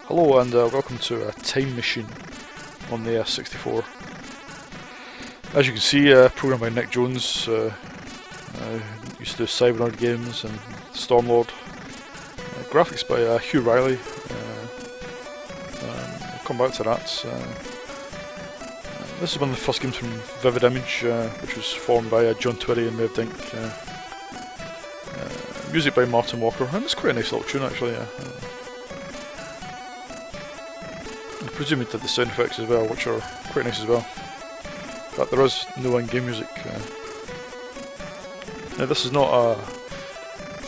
Hello and welcome to Time Machine on the C64. As you can see, programmed by Nick Jones, used to do Cybernoid games and Stormlord. Graphics by Hugh Riley. I'll come back to that. This is one of the first games from Vivid Image, which was formed by John Twitty and Maeve Dink. Music by Martin Walker, and it's quite a nice little tune actually. I presume he did the sound effects as well, which are quite nice as well. But there is no in-game music. Now this is not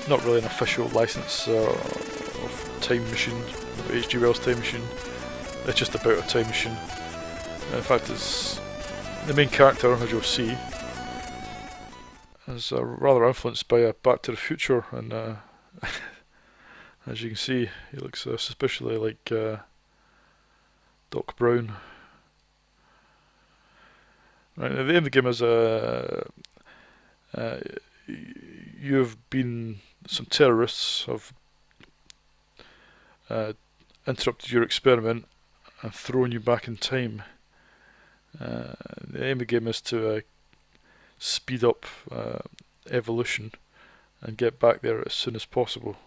really an official license of Time Machine, of H.G. Wells' Time Machine. It's just about a time machine. In fact, it's the main character, as you'll see, is rather influenced by Back to the Future, and as you can see, he looks suspiciously like Doc Brown. Right, now the aim of the game is some terrorists have interrupted your experiment and thrown you back in time. The aim of the game is to speed up evolution and get back there as soon as possible.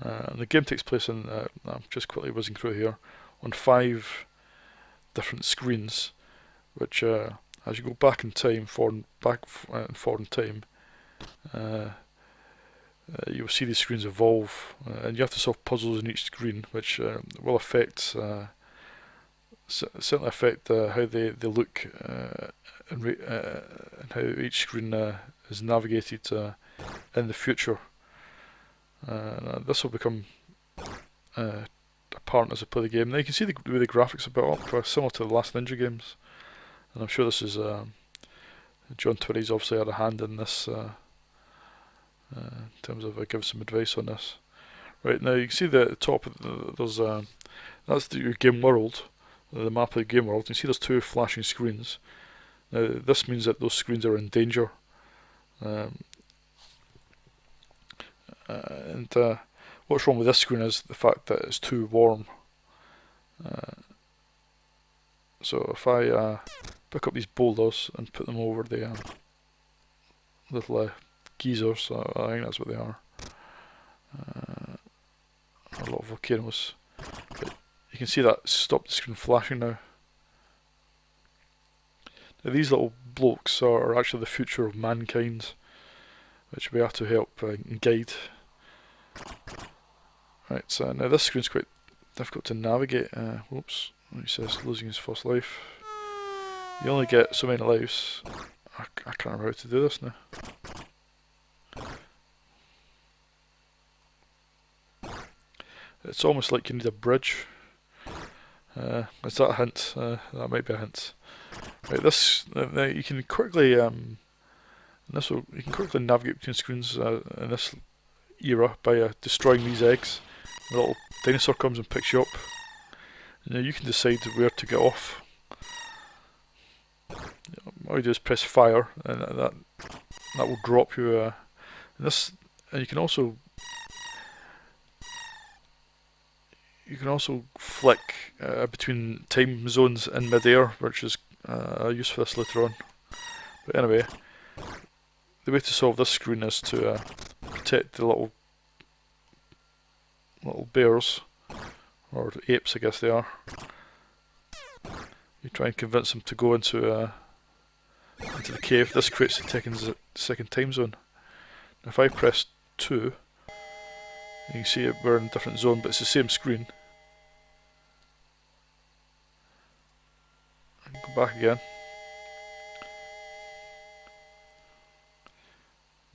And the game takes place in, I'm just quickly whizzing through here, on 5 different screens, which as you go back in time, forward in time, you'll see these screens evolve, and you have to solve puzzles in each screen, which will affect, certainly affect how they look and how each screen is navigated in the future. This will become apparent as I play the game. Now you can see the way the graphics are built up, similar to the last Ninja games, and I'm sure this is John Twitty's obviously had a hand in this in terms of giving some advice on this. Right, now you can see that at the top there's that's your game world, the map of the game world. You see there's 2 flashing screens. Now this means that those screens are in danger, and what's wrong with this screen is the fact that it's too warm. So if I pick up these boulders and put them over the little geysers, I think that's what they are. A lot of volcanoes. But you can see that stopped the screen flashing now. Now these little blokes are actually the future of mankind, which we have to help guide. Right, so now this screen's quite difficult to navigate. Whoops, he says losing his first life. You only get so many lives. I can't remember how to do this now. It's almost like you need a bridge. Is that a hint? That might be a hint. Right, this now you can quickly you can quickly navigate between screens in this era by destroying these eggs. The little dinosaur comes and picks you up. Now you can decide where to get off. All you do is press fire, and that will drop you. And you can also flick between time zones in mid-air, which is I'll use for this later on. But anyway, the way to solve this screen is to protect the little bears, or apes I guess they are. You try and convince them to go into the cave. This creates the second time zone. Now if I press 2, you can see we're in a different zone, but it's the same screen. And go back again.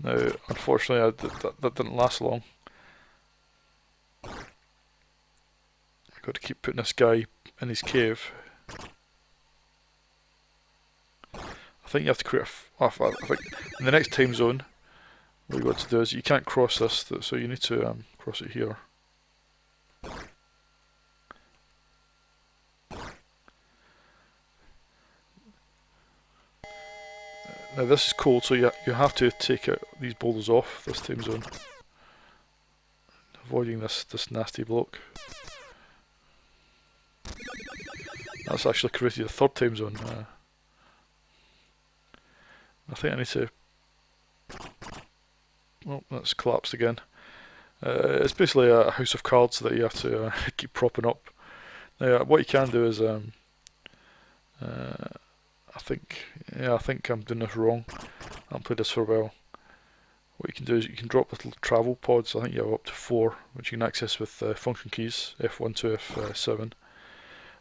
Now, unfortunately, that didn't last long. I've got to keep putting this guy in his cave. I think you have to create I think in the next time zone, what you got to do is you can't cross this, so you need to cross it here. Now this is cold, so you have to take out these boulders off this time zone, avoiding this nasty bloke. That's actually created a third time zone. I think I need to... Oh, that's collapsed again. It's basically a house of cards that you have to keep propping up. Now, what you can do is... I think I'm doing this wrong. I haven't played this for a while. What you can do is you can drop little travel pods. I think you have up to 4, which you can access with function keys F1 to F7. And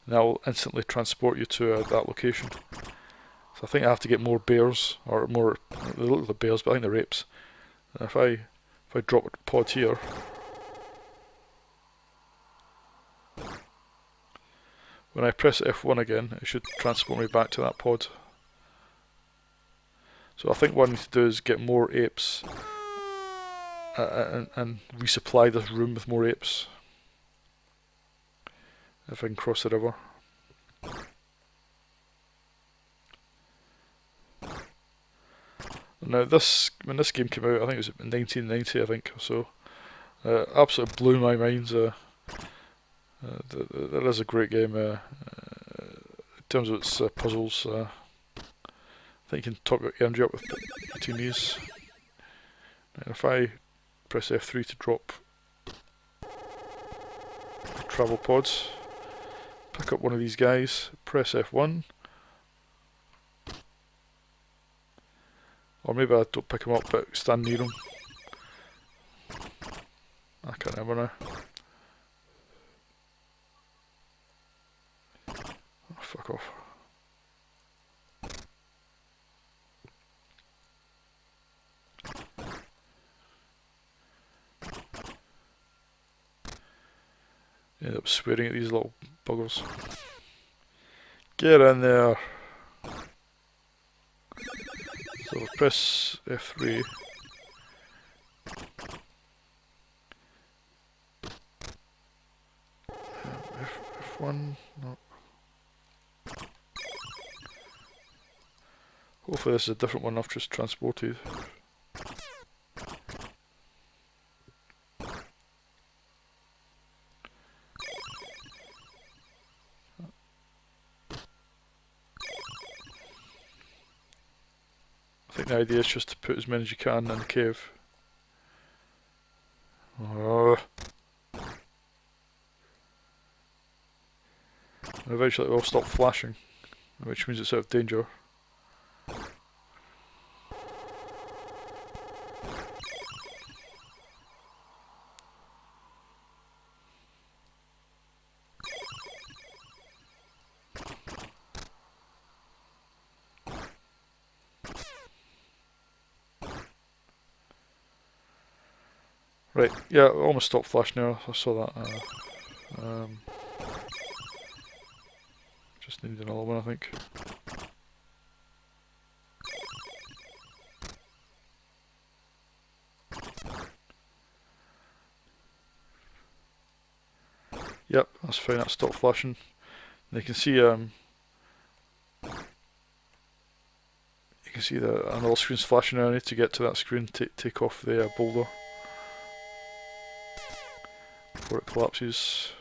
that will instantly transport you to that location. So I think I have to get more bears, or more. They look like bears, but I think they're apes. And if I drop a pod here, when I press F1 again, it should transport me back to that pod. So I think what I need to do is get more apes and resupply this room with more apes. If I can cross the river. Now when this game came out, I think it was in 1990, I think, or so. Absolutely blew my mind. That is a great game. In terms of its puzzles, I think you can top your energy up with between these. And if I press F3 to drop travel pods, pick up one of these guys, press F1, or maybe I don't pick them up but stand near them. I can't remember now. Oh, fuck off. End up swearing at these little buggers. Get in there! So press F3. F1, no. Hopefully this is a different one I've just transported. I think the idea is just to put as many as you can in the cave. And eventually it will stop flashing, which means it's out of danger. Right, yeah, it almost stopped flashing now. I saw that. Just need another one, I think. Yep, that's fine. That stopped flashing. And you can see another screen's flashing now. I need to get to that screen, take off the boulder before it collapses.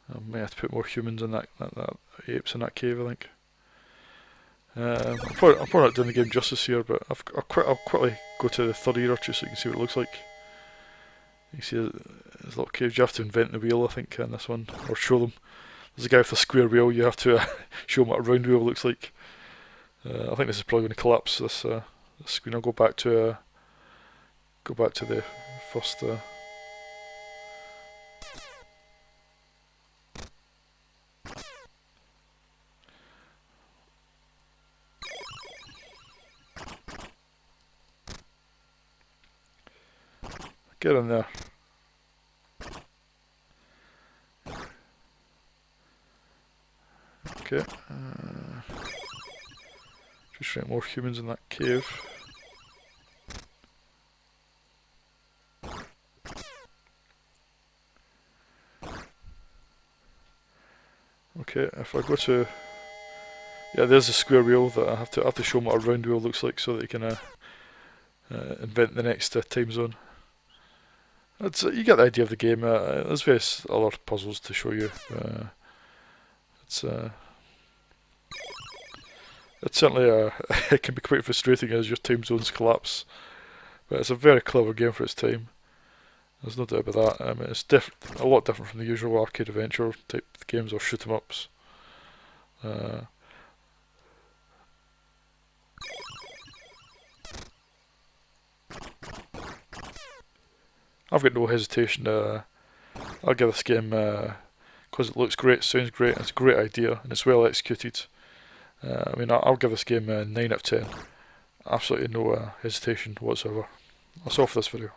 I may have to put more humans in that apes in that cave, I think. I'm probably not doing the game justice here, but I'll quickly go to the third era just so you can see what it looks like. You can see there's little caves. You have to invent the wheel, I think, in this one, or show them. There's a guy with a square wheel. You have to show him what a round wheel looks like. I think this is probably going to collapse this screen. I'll go back to the first. Get in there. Okay. Just trying more humans in that cave. Okay, if I go to... Yeah, there's a square wheel that I have to show them what a round wheel looks like so that you can invent the next time zone. It's you get the idea of the game. There's various other puzzles to show you. It's it's certainly it can be quite frustrating as your time zones collapse, but it's a very clever game for its time. There's no doubt about that. I mean, it's a lot different from the usual arcade adventure type games or shoot 'em ups. Uh, I've got no hesitation. I'll give this game because it looks great, sounds great, and it's a great idea, and it's well executed. I mean, I'll give this game a 9 out of 10. Absolutely no hesitation whatsoever. That's all for this video.